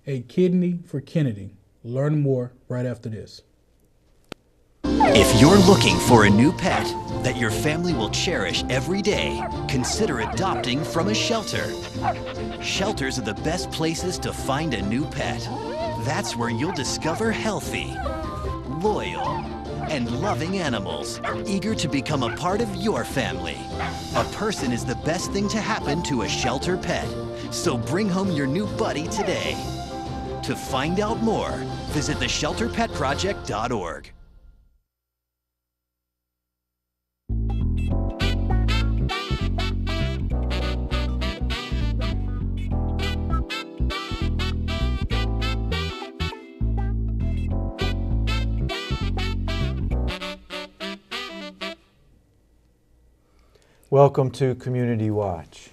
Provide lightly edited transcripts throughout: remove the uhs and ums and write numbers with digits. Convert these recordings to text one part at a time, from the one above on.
A kidney for Kennedy. Learn more right after this. If you're looking for a new pet that your family will cherish every day, consider adopting from a shelter. Shelters are the best places to find a new pet. That's where you'll discover healthy, loyal, and loving animals, eager to become a part of your family. A person is the best thing to happen to a shelter pet, so bring home your new buddy today. To find out more, visit theshelterpetproject.org. Welcome to Community Watch.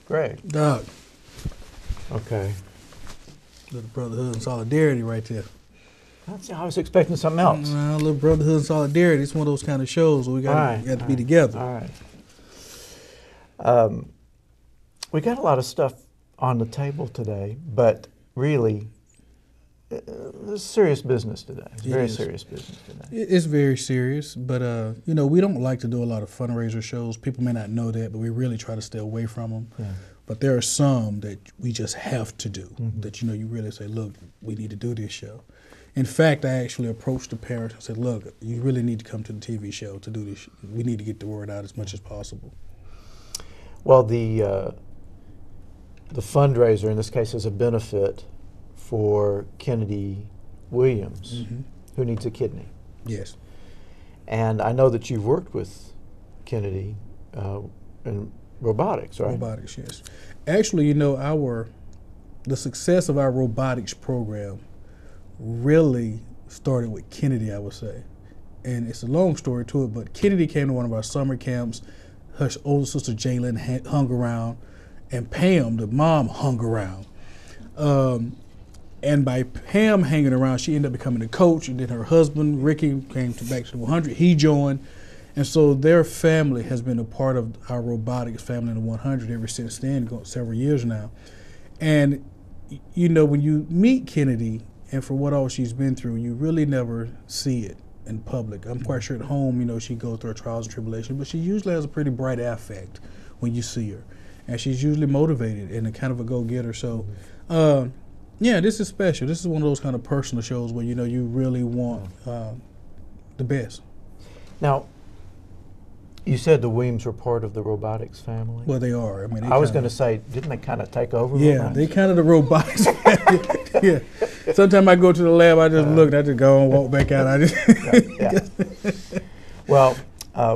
Greg. Doug. Okay. Little brotherhood and solidarity right there. I was expecting something else. Little brotherhood and solidarity. It's one of those kind of shows where we got to be together. All right. We got a lot of stuff on the table today, but really, it's serious business today. It's very serious business today. It's very serious, but you know, we don't like to do a lot of fundraiser shows. People may not know that, but we really try to stay away from them. Yeah. But there are some that we just have to do, that, you know, you really say, look, we need to do this show. In fact, I actually approached the parents and said, look, you really need to come to the TV show to do this. We need to get the word out as much as possible. Well, the fundraiser, in this case, is a benefit for Kennedy Williams, who needs a kidney. Yes. And I know that you've worked with Kennedy in robotics, right? Robotics, yes. Actually, you know, the success of our robotics program really started with Kennedy, I would say. And it's a long story to it, but Kennedy came to one of our summer camps. Her older sister Jalen hung around, and Pam, the mom, hung around. And by Pam hanging around, she ended up becoming a coach, and then her husband, Ricky, came back to the 100. He joined. And so their family has been a part of our robotics family in the 100 ever since then, several years now. And, you know, when you meet Kennedy, and for what all she's been through, you really never see it in public. I'm quite sure at home, you know, she goes through her trials and tribulations, but she usually has a pretty bright affect when you see her. And she's usually motivated and a kind of a go-getter. So, yeah, this is special. This is one of those kind of personal shows where, you know, you really want the best. Now, you said the Williams were part of the robotics family? Well, they are. I mean, I was going to say, didn't they kind of take over? Yeah, robotics? They kind of the robotics family. Yeah. Sometimes I go to the lab, I just look, and I just go and walk back out. I just Well,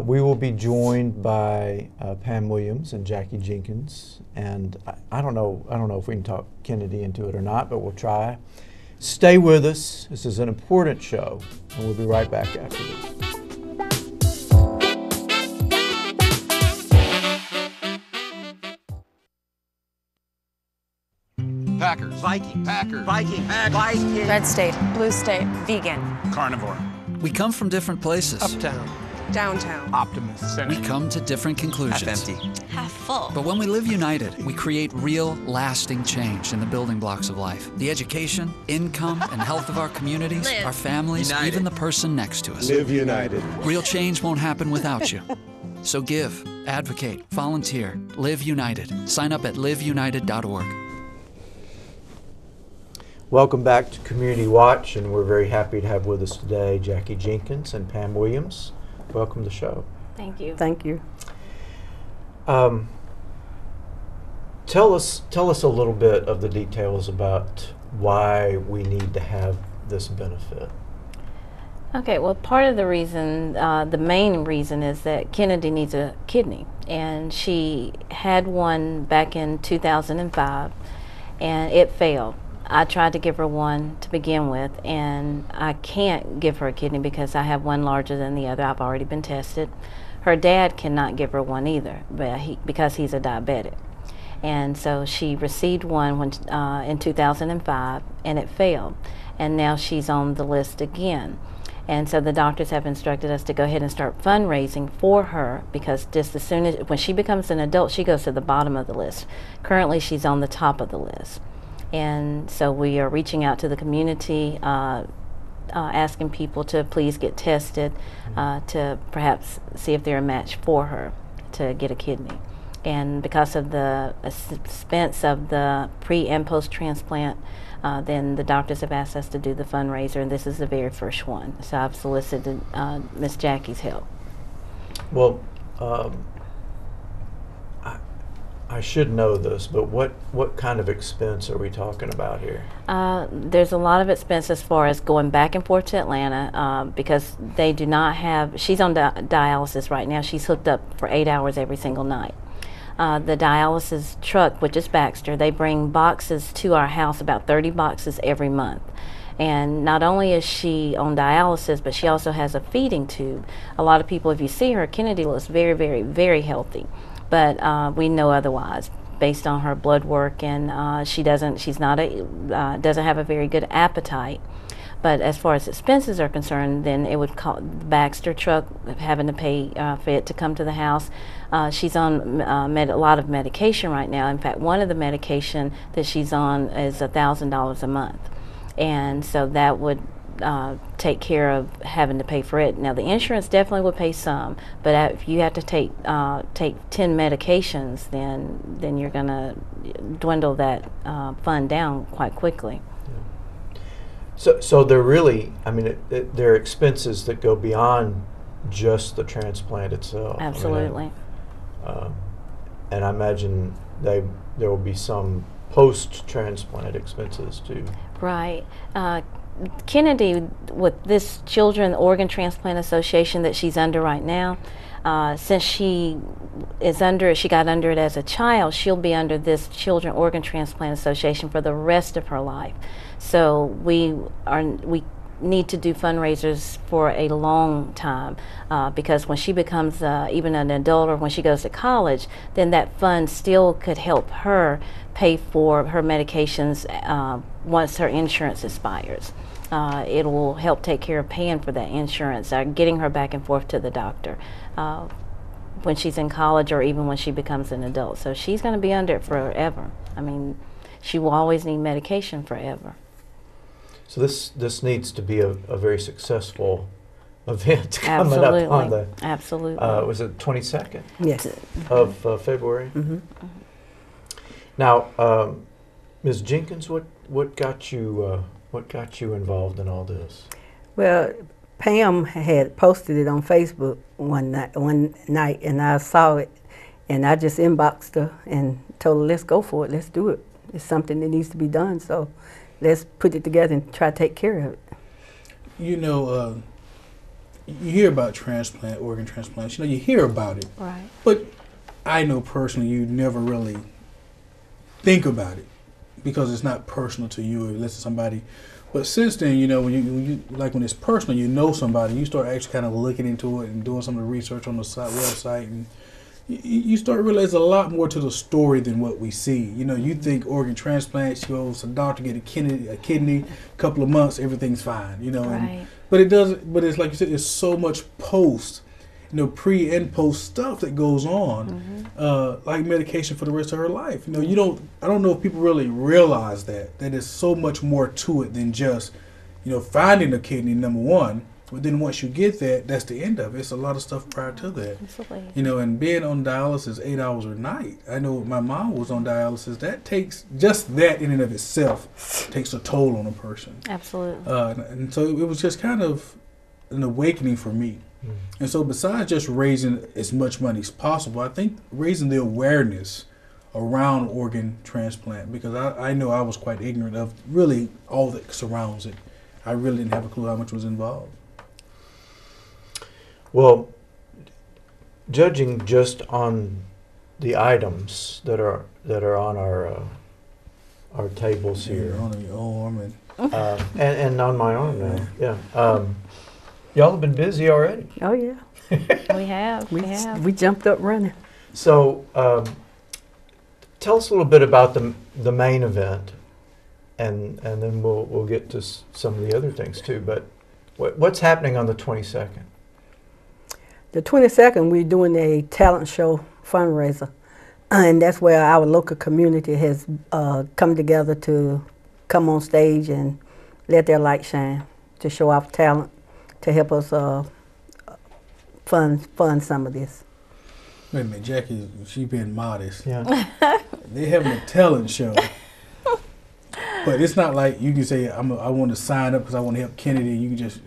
we will be joined by Pam Williams and Jackie Jenkins, and I don't know if we can talk Kennedy into it or not, but we'll try. Stay with us. This is an important show, and we'll be right back after this. Packers. Viking. Packers. Viking. Packers. Red state. Blue state. Vegan. Carnivore. We come from different places. Uptown. Downtown. Optimist. We come to different conclusions. Half empty. Half full. But when we live united, we create real, lasting change in the building blocks of life. The education, income, and health of our communities, Live. our families, United. even the person next to us. Live united. Real change won't happen without you. So give, advocate, volunteer, live united. Sign up at liveunited.org. Welcome back to Community Watch, and we're very happy to have with us today Jackie Jenkins and Pam Williams. Welcome to the show. Thank you. Thank you. Tell us a little bit of the details about why we need to have this benefit. Okay, well, part of the reason, the main reason, is that Kennedy needs a kidney, and she had one back in 2005, and it failed. I tried to give her one to begin with, and I can't give her a kidney because I have one larger than the other. I've already been tested. Her dad cannot give her one either, but because he's a diabetic. And so she received one when, in 2005, and it failed. And now she's on the list again. And so the doctors have instructed us to go ahead and start fundraising for her, because just as soon as, when she becomes an adult, she goes to the bottom of the list. Currently, she's on the top of the list. And so we are reaching out to the community, asking people to please get tested to perhaps see if they're a match for her to get a kidney. And because of the expense of the pre and post transplant, then the doctors have asked us to do the fundraiser, and this is the very first one. So I've solicited Miss Jackie's help. Well, I should know this, but what kind of expense are we talking about here? There's a lot of expense as far as going back and forth to Atlanta because they do not have, she's on dialysis right now. She's hooked up for 8 hours every single night. The dialysis truck, which is Baxter, they bring boxes to our house, about 30 boxes every month. And not only is she on dialysis, but she also has a feeding tube. A lot of people, if you see her, Kennedy looks very, very, very healthy. But we know otherwise based on her blood work, and she's not doesn't have a very good appetite. But as far as expenses are concerned, then it would call the Baxter truck having to pay for it to come to the house. She's on a lot of medication right now. In fact, one of the medication that she's on is $1,000 a month, and so that would take care of having to pay for it. Now the insurance definitely would pay some, but if you have to take 10 medications, then you're going to dwindle that fund down quite quickly. So they're really, I mean, there are expenses that go beyond just the transplant itself. Absolutely. And I imagine there will be some post-transplant expenses too. Right. Kennedy, with this Children Organ Transplant Association that she's under right now, since she got under it as a child, she'll be under this Children Organ Transplant Association for the rest of her life. So we need to do fundraisers for a long time because when she becomes even an adult or when she goes to college, then that fund still could help her pay for her medications once her insurance expires. It will help take care of paying for that insurance, getting her back and forth to the doctor when she's in college or even when she becomes an adult. So she's going to be under it forever. I mean, she will always need medication forever. So this needs to be a very successful event coming Absolutely. up on the Absolutely. Was it 22nd? Yes. Of February. Mm-hmm. Now, Ms. Jenkins, what got you involved in all this? Well, Pam had posted it on Facebook one night, and I saw it, and I just inboxed her and told her, let's go for it, let's do it. It's something that needs to be done, so let's put it together and try to take care of it. You know, you hear about transplant, organ transplants. You know, you hear about it. Right. But I know personally you never really think about it because it's not personal to you unless it's somebody. But since then, you know, when you like when it's personal, you know somebody, you start actually kind of looking into it and doing some of the research on the website, and you start to realize a lot more to the story than what we see. You know, you think organ transplant, she goes to the doctor, get a kidney, couple of months, everything's fine. You know, Right. But it doesn't. But it's like you said, there's so much post, you know, pre and post stuff that goes on, like medication for the rest of her life. You know, I don't know if people really realize that there's so much more to it than just, you know, finding a kidney, number one. But then once you get that, that's the end of it. It's a lot of stuff prior to that. Absolutely. You know, and being on dialysis 8 hours a night. I know my mom was on dialysis. That takes, just that in and of itself takes a toll on a person. Absolutely. And so it was just kind of an awakening for me. And so besides just raising as much money as possible, I think raising the awareness around organ transplant, because I know I was quite ignorant of really all that surrounds it. I really didn't have a clue how much was involved. Well, judging just on the items that are on our tables here, On your arm and and on my arm now, yeah. Y'all have been busy already. Oh yeah, We have. we jumped up running. So, tell us a little bit about the main event, and then we'll get to some of the other things too. But what's happening on the 22nd? The 22nd, we're doing a talent show fundraiser. And that's where our local community has come together to come on stage and let their light shine, to show off talent, to help us fund some of this. Wait a minute, Jackie, she being modest. Yeah. They're having a talent show. But it's not like you can say, I want to sign up because I want to help Kennedy. You can just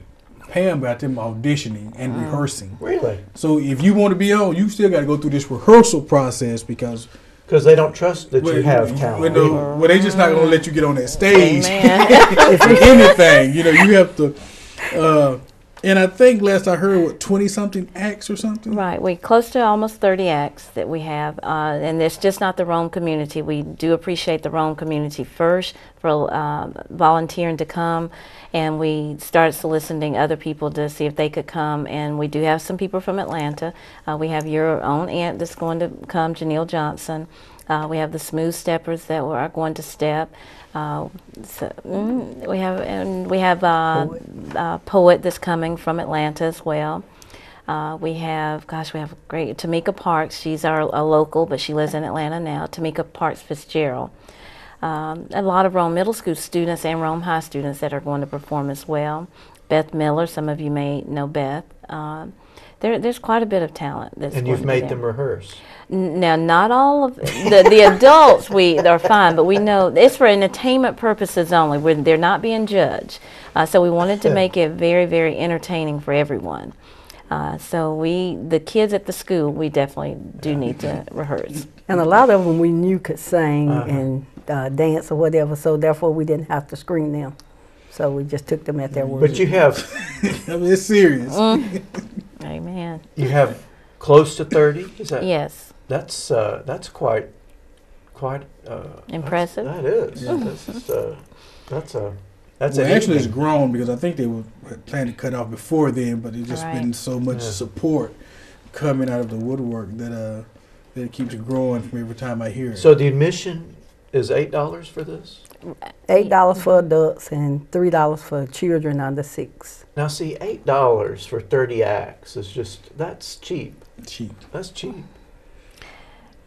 pay them about them auditioning and rehearsing. Really? So if you want to be on, you still got to go through this rehearsal process because they don't trust that you have talent. Well, they just not going to let you get on that stage Amen. for anything. You know, you have to. And I think last I heard, what, 20-something acts or something? Right, we close to almost 30 acts that we have, and it's just not the Rome community. We do appreciate the Rome community first for volunteering to come, and we started soliciting other people to see if they could come, and we do have some people from Atlanta. We have your own aunt that's going to come, Janelle Johnson. We have the Smooth Steppers that are going to step. We have a poet that's coming from Atlanta as well. We have great Tamika Parks. She's a local, but she lives in Atlanta now. Tamika Parks Fitzgerald. A lot of Rome Middle School students and Rome High students that are going to perform as well. Beth Miller, some of you may know Beth. There's quite a bit of talent that's and going you've to be made there. them rehearse. Now, not all of the adults are fine, but we know it's for entertainment purposes only. They're not being judged, so we wanted to make it very, very entertaining for everyone. So the kids at the school, we definitely do need to rehearse. And a lot of them we knew could sing and dance or whatever, so therefore we didn't have to screen them. So we just took them at their word. But you have, I mean, it's serious. Amen. you have close to 30. Is that? Yes. That's quite Impressive. That is. Yeah. That's Well, an actually, it's evening. grown because I think they were planning to cut off before then, but it's just been so much support coming out of the woodwork that it keeps growing from every time I hear it. So the admission is $8 for this? $8 for adults and $3 for children under 6. Now see, $8 for 30 acts is that's cheap. Cheap. That's cheap.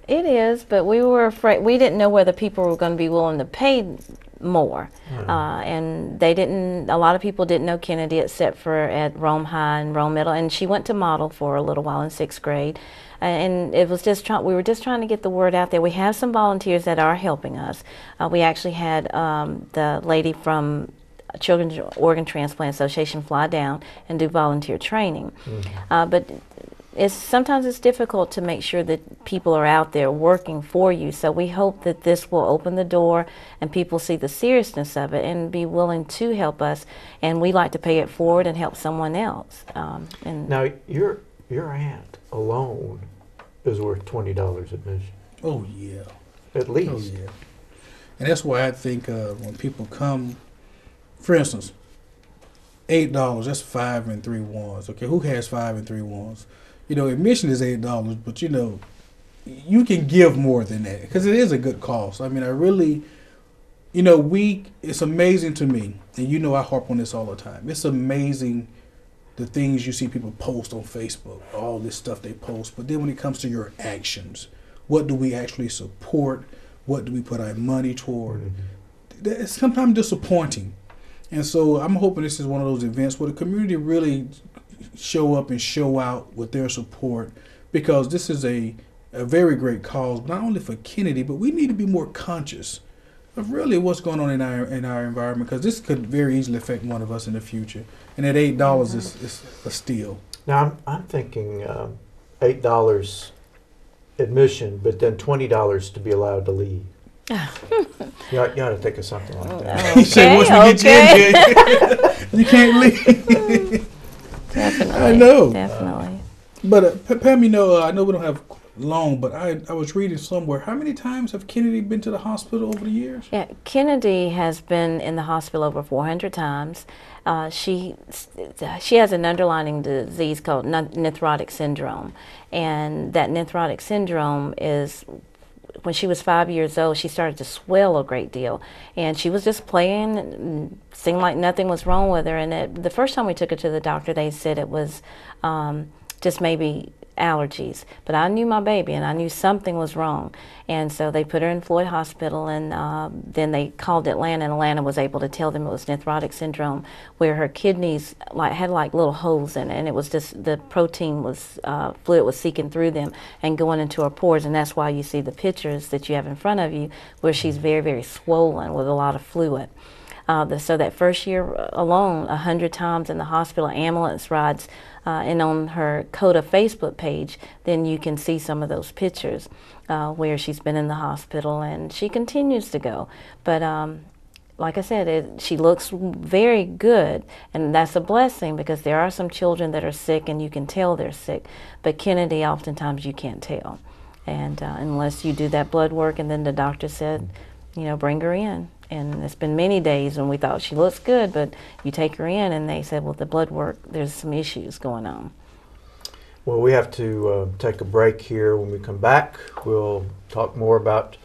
It is, but we were afraid. We didn't know whether people were going to be willing to pay more, and they didn't. A lot of people didn't know Kennedy except for at Rome High and Rome Middle, and she went to model for a little while in 6th grade, and it was just we were just trying to get the word out there. We have some volunteers that are helping us. We actually had the lady from Children's Organ Transplant Association fly down and do volunteer training, but. Sometimes it's difficult to make sure that people are out there working for you. So we hope that this will open the door and people see the seriousness of it and be willing to help us. And we like to pay it forward and help someone else. And Now your aunt alone is worth $20 admission. Oh yeah. At least. Oh yeah. And that's why I think when people come, for instance, $8. That's 5 and 3 ones. Okay, who has 5 and 3 ones? You know, admission is $8, but you know, you can give more than that because it is a good cause. I mean, I really, you know, it's amazing to me, and you know I harp on this all the time. It's amazing the things you see people post on Facebook, all this stuff they post, but then when it comes to your actions, what do we actually support? What do we put our money toward? It's sometimes disappointing. And so I'm hoping this is one of those events where the community really show up and show out with their support, because this is a very great cause, not only for Kennedy, but we need to be more conscious of really what's going on in our environment, because this could very easily affect one of us in the future. And at $8 is a steal. Now I'm thinking $8 admission, but then $20 to be allowed to leave. you ought to think of something like that. He said, once we get you in here, you can't leave. definitely. I know. Definitely. But Pam, you know, I know we don't have long, but I was reading somewhere, how many times have Kennedy been to the hospital over the years? Yeah, Kennedy has been in the hospital over 400 times. She has an underlying disease called nephrotic syndrome, and that nephrotic syndrome is, when she was 5 years old, she started to swell a great deal, and she was just playing, and seemed like nothing was wrong with her. And the first time we took her to the doctor, they said it was just maybe allergies, but I knew my baby and I knew something was wrong. And so they put her in Floyd Hospital, and then they called Atlanta, and Atlanta was able to tell them it was nephrotic syndrome, where her kidneys had little holes in it, and it was just the protein was fluid was seeking through them and going into her pores, and that's why you see the pictures that you have in front of you where she's very, very swollen with a lot of fluid. So that first year alone, 100 times in the hospital, ambulance rides, and on her CODA Facebook page, then you can see some of those pictures where she's been in the hospital, and she continues to go. But like I said, she looks very good, and that's a blessing, because there are some children that are sick and you can tell they're sick, but Kennedy, oftentimes you can't tell. And unless you do that blood work, and then the doctor said, bring her in. And it's been many days when we thought she looks good, but you take her in and they said, well, the blood work, there's some issues going on. Well, we have to take a break here. When we come back, we'll talk more about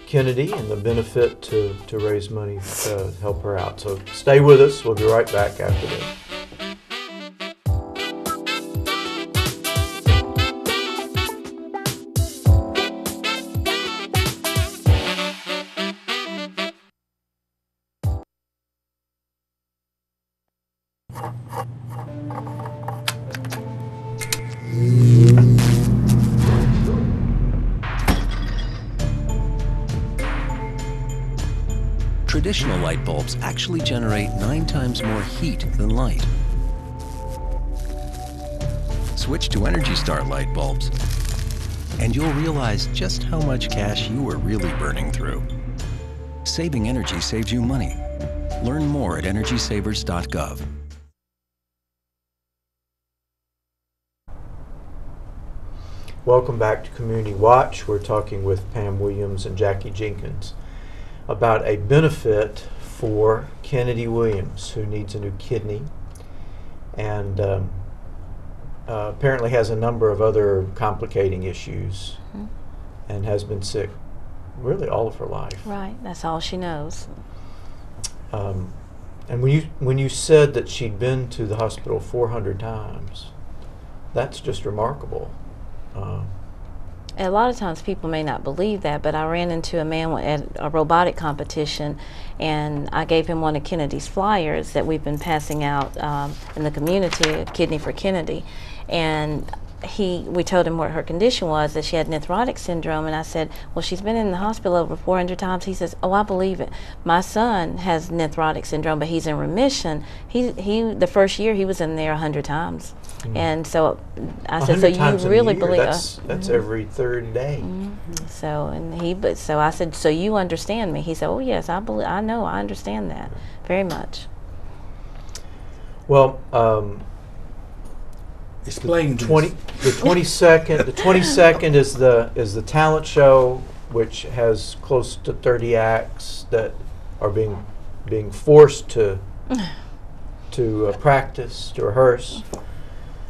Kennedy and the benefit to raise money to help her out. So stay with us. We'll be right back after this. Traditional light bulbs actually generate 9 times more heat than light. Switch to Energy Star light bulbs, and you'll realize just how much cash you are really burning through. Saving energy saves you money. Learn more at EnergySavers.gov. Welcome back to Community Watch. We're talking with Pam Williams and Jackie Jenkins about a benefit for Kennedy Williams, who needs a new kidney and apparently has a number of other complicating issues and has been sick really all of her life. Right, that's all she knows. And when you said that she'd been to the hospital 400 times, that's just remarkable. A lot of times people may not believe that, but I ran into a man at a robotic competition, and I gave him one of Kennedy's flyers that we've been passing out in the community, Kidney for Kennedy. And we told him what her condition was, that she had nephrotic syndrome, and I said, well, she's been in the hospital over 400 times. He says, oh, I believe it. My son has nephrotic syndrome, but he's in remission. The first year he was in there 100 times. And so I said, so you really believe us? That's every third day. So I said, so you understand me? He said, oh yes, I understand that very much. Well, explain the 22nd. The 22nd is the talent show, which has close to 30 acts that are being forced to practice, to rehearse.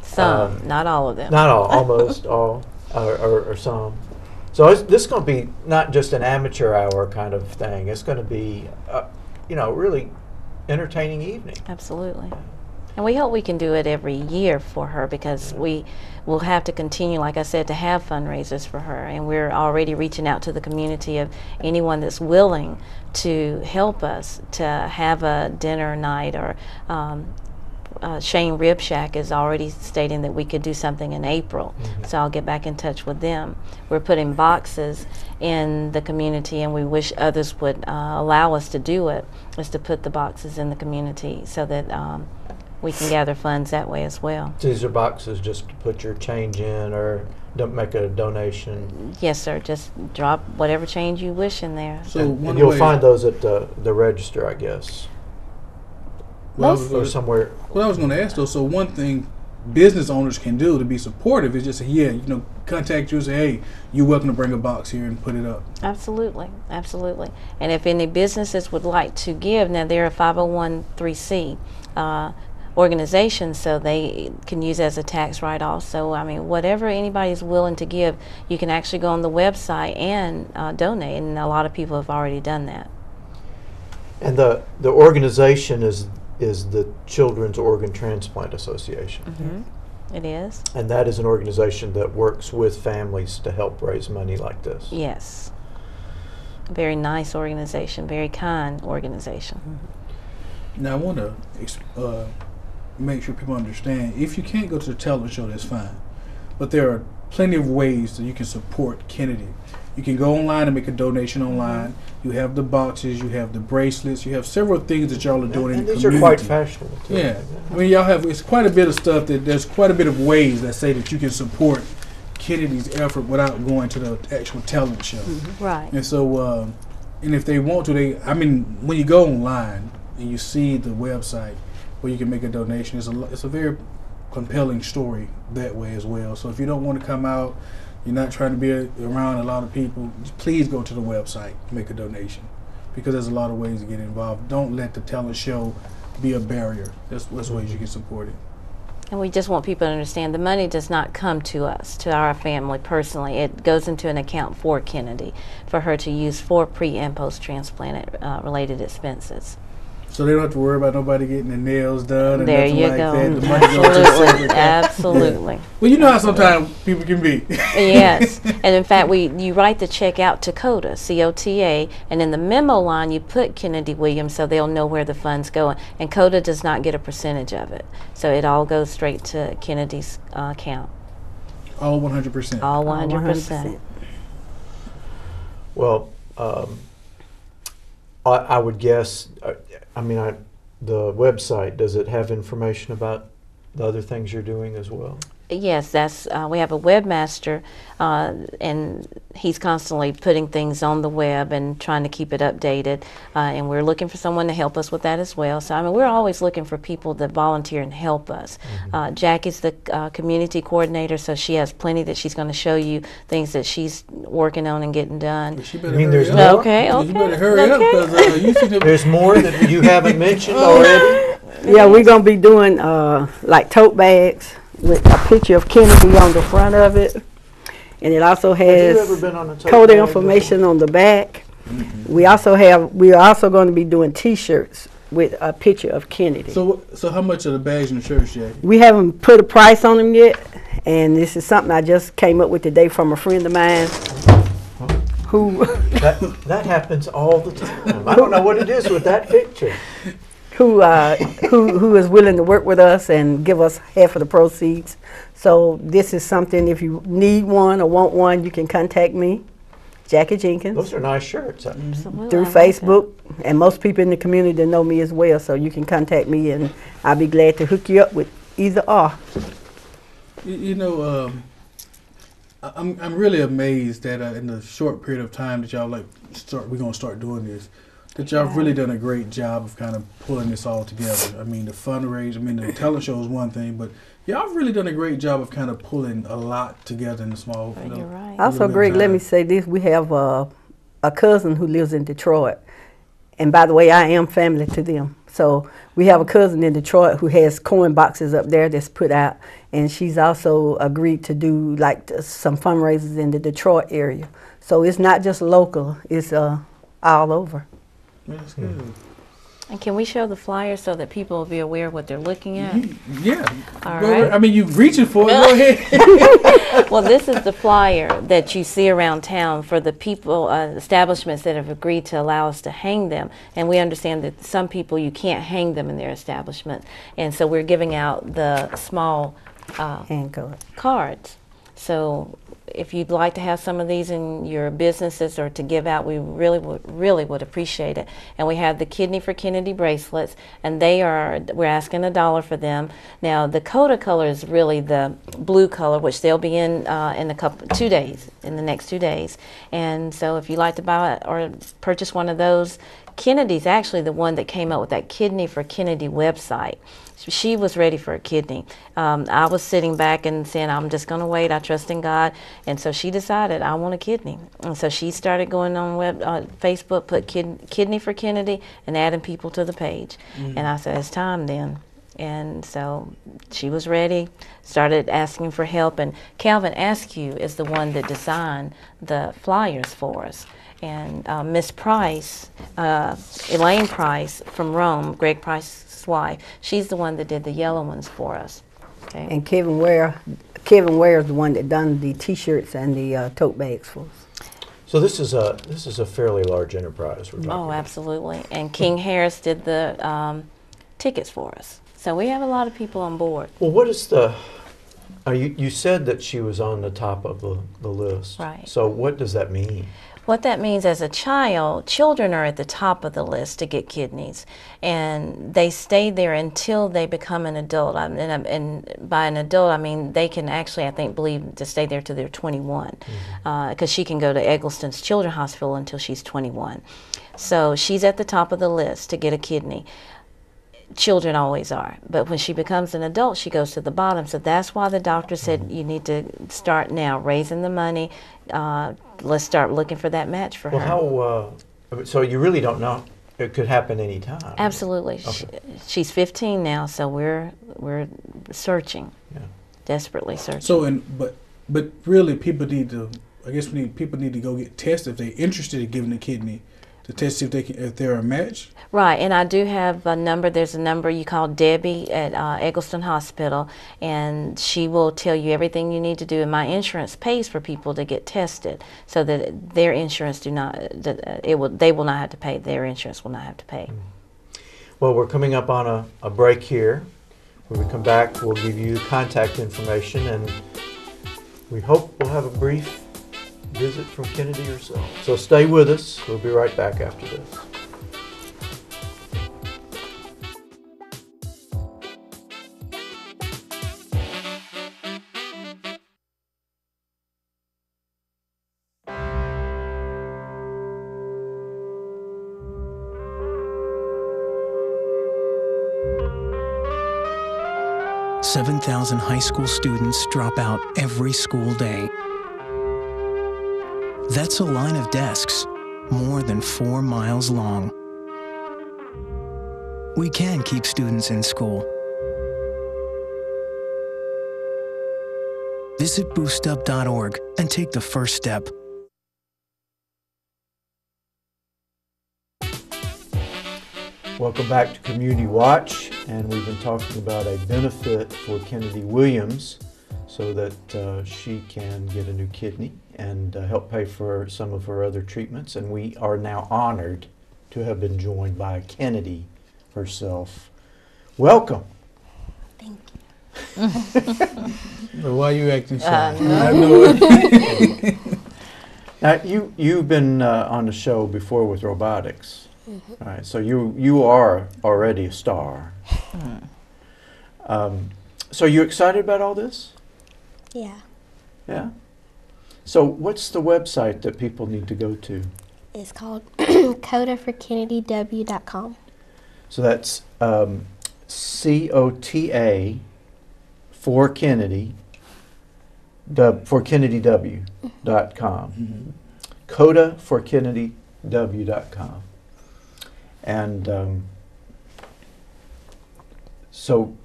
Some, not all of them. Not all, almost all, or some. So this is going to be not just an amateur hour kind of thing. It's going to be, really entertaining evening. Absolutely. And we hope we can do it every year for her, because we will have to continue, like I said, to have fundraisers for her. And we're already reaching out to the community of anyone that's willing to help us to have a dinner night, or Shane Rib Shack is already stating that we could do something in April. So I'll get back in touch with them. We're putting boxes in the community, and we wish others would allow us to do it, is to put the boxes in the community so that we can gather funds that way as well. These are boxes just to put your change in, or don't make a donation? Yes, sir. Just drop whatever change you wish in there. So and you'll find those at the register, I guess. Or somewhere. Well, I was going to ask though. So one thing business owners can do to be supportive is just say, contact you and say, hey, you're welcome to bring a box here and put it up. Absolutely, absolutely. And if any businesses would like to give, now they're a 501(c) organization, so they can use it as a tax write-off. So I mean, whatever anybody's willing to give, you can actually go on the website and donate, and a lot of people have already done that. And the organization is the Children's Organ Transplant Association. It is. And that is an organization that works with families to help raise money like this. Yes. Very nice organization, very kind organization. Now, I want to make sure people understand, if you can't go to the talent show, that's fine. But there are plenty of ways that you can support Kennedy. You can go online and make a donation online. You have the boxes, you have the bracelets, you have several things that y'all are doing in the these community. are quite fashionable too. Yeah, I mean, y'all have, it's quite a bit of stuff that there's quite a bit of ways that say that you can support Kennedy's effort without going to the actual talent show. Right. And so, and if they want to, I mean, when you go online and you see the website where you can make a donation, it's a very compelling story that way as well. So if you don't want to come out, you're not trying to be around a lot of people, please go to the website and make a donation, because there's a lot of ways to get involved. Don't let the talent show be a barrier. There's ways you can support it. And we just want people to understand the money does not come to us, to our family personally. It goes into an account for Kennedy, for her to use for pre- and post-transplant related expenses. So they don't have to worry about nobody getting their nails done and There nothing you like go. that. The money goes to a separate Absolutely. account. Absolutely. Yeah. Well, you know how sometimes people can be. Yes, and in fact, you write the check out to COTA, C-O-T-A, and in the memo line you put Kennedy Williams so they'll know where the funds go. And COTA does not get a percentage of it, so it all goes straight to Kennedy's account. All 100%. All 100%. Well, I would guess, I mean, the website, does it have information about the other things you're doing as well? Yes, that's we have a webmaster, and he's constantly putting things on the web and trying to keep it updated. And we're looking for someone to help us with that as well. So I mean, we're always looking for people that volunteer and help us. Jackie's the community coordinator, so she has plenty that she's going to show you, things that she's working on and getting done. She better You mean hurry there's up. more? Okay, okay. You better hurry up, because you see the There's more that you haven't mentioned already? Yeah, we're going to be doing like tote bags with a picture of Kennedy on the front of it. And it also Have you has ever been on a tote COTA bag information on the back. We're also going to be doing T-shirts with a picture of Kennedy. So how much are the bags and the shirts, Jackie? We haven't put a price on them yet, and this is something I just came up with today from a friend of mine who That happens all the time. I don't know what it is with that picture. who is willing to work with us and give us half of the proceeds. So this is something, if you need one or want one, you can contact me, Jackie Jenkins, Those are nice shirts. Absolutely, through I like that. Facebook. And most people in the community know me as well, so you can contact me and I'll be glad to hook you up with either or. You know, I'm really amazed that in the short period of time that y'all we're gonna start doing this, that y'all have really done a great job of kind of pulling this all together. I mean, the fundraiser, I mean, the talent show is one thing, but y'all have really done a great job of kind of pulling a lot together in a small. Oh, you're right. Also, Greg, let me say this. We have a cousin who lives in Detroit. And by the way, I am family to them. So we have a cousin in Detroit who has coin boxes up there that's put out. And she's also agreed to do like some fundraisers in the Detroit area. So it's not just local, it's all over. That's good. And can we show the flyer so that people will be aware of what they're looking at? Yeah. All Go right. I mean, you're reaching for it. Go ahead. Well, this is the flyer that you see around town for the people, establishments that have agreed to allow us to hang them. And we understand that some people, you can't hang them in their establishment. And so we're giving out the small And go. cards. So if you'd like to have some of these in your businesses or to give out, we really would appreciate it. And we have the Kidney for Kennedy bracelets, and we're asking $1 for them. Now the COTA color is really the blue color, which they'll be in the next 2 days. And so if you'd like to buy or purchase one of those, Kennedy's actually the one that came up with that Kidney for Kennedy website. She was ready for a kidney. I was sitting back and saying, I'm just going to wait. I trust in God. And so she decided, I want a kidney. And so she started going on Facebook, put Kidney for Kennedy, and adding people to the page. And I said, it's time then. And so she was ready, started asking for help. And Calvin Askew is the one that designed the flyers for us. And Miss Price, Elaine Price from Rome, Greg Price's wife, she's the one that did the yellow ones for us. Okay. And Kevin Ware is the one that done the T-shirts and the tote bags for us. So this is a fairly large enterprise we're talking Oh, about. absolutely. And King Harris did the tickets for us. So we have a lot of people on board. Well, what is the? You said that she was on the top of the list. Right. So what does that mean? What that means, as a child, children are at the top of the list to get kidneys, and they stay there until they become an adult. And by an adult, I mean they can actually, I think, believe to stay there till they're 21, because she can go to Eggleston's Children's Hospital until she's 21. So she's at the top of the list to get a kidney. Children always are, but when she becomes an adult, she goes to the bottom. So that's why the doctor said you need to start now raising the money. Let's start looking for that match for her. Well, how? So you really don't know. It could happen any time. Absolutely. Okay. She's 15 now, so we're searching, Yeah. desperately searching. So, but really, people need to. I guess people need to go get tested if they're interested in giving a kidney, to test if they're a match. Right, and I do have a number. There's a number you call Debbie at Eggleston Hospital, and she will tell you everything you need to do. And my insurance pays for people to get tested, so that their insurance they will not have to pay. Their insurance will not have to pay. Well, we're coming up on a break here. When we come back, we'll give you contact information, and we hope we'll have a brief visit from Kennedy herself. So stay with us. We'll be right back after this. Seven 7,000 high school students drop out every school day. That's a line of desks more than 4 miles long. We can keep students in school. Visit boostup.org and take the first step. Welcome back to Community Watch, and we've been talking about a benefit for Kennedy Williams so that she can get a new kidney and help pay for some of her other treatments. And we are now honored to have been joined by Kennedy herself. Welcome. Thank you. Why are you acting shy? I know it. Now, you've been on the show before with robotics. Mm-hmm. All right, so you are already a star. So are you excited about all this? Yeah. Yeah? So what's the website that people need to go to? It's called codaforkennedyw.com. So that's COTA for Kennedy, for KennedyW.com. Mm-hmm. codaforkennedyw.com. And so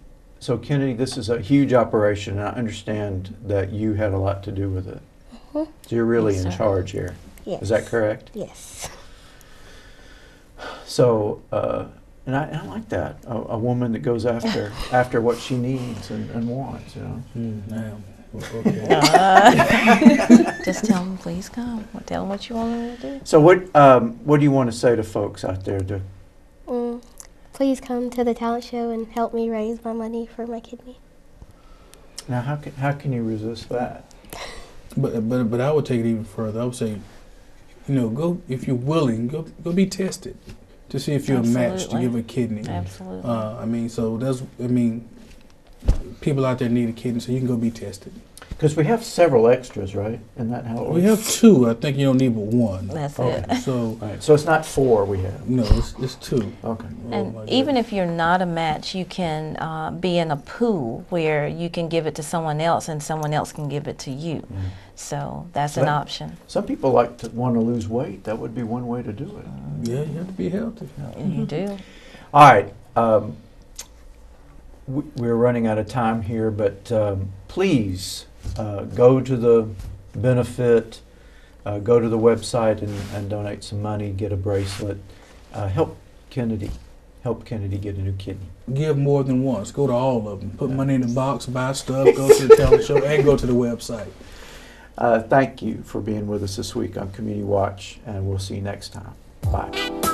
Kennedy, this is a huge operation, and I understand that you had a lot to do with it. Mm-hmm. So you're really Yes, in sir. charge here. Yes. Is that correct? Yes. So, and I like that, a woman that goes after what she needs and wants, you know. Now, okay. Just tell them, please come. Tell them what you want them to do. So what do you want to say to folks out there? Please come to the talent show and help me raise my money for my kidney. Now, how can you resist that? But I would take it even further. I would say, go if you're willing, go be tested to see if you're a match to Absolutely. give a kidney. Absolutely. People out there need a kidney, so you can go be tested. Because we have several extras, right? Isn't that how it works? We have 2. I think you don't need but 1. That's Okay. it. So Right. So it's not 4 we have. no, it's 2. Okay. And my even God. if you're not a match, you can be in a pool where you can give it to someone else and someone else can give it to you. So that's an option. Some people want to lose weight. That would be one way to do it. Yeah, you have to be healthy. You do. All right. We're running out of time here, but please go to the benefit, go to the website and donate some money, get a bracelet. Help Kennedy help Kennedy get a new kidney? Give more than once. Go to all of them. Put money in the box, buy stuff, go to the talent show, and go to the website. Thank you for being with us this week on Community Watch, and we'll see you next time. Bye.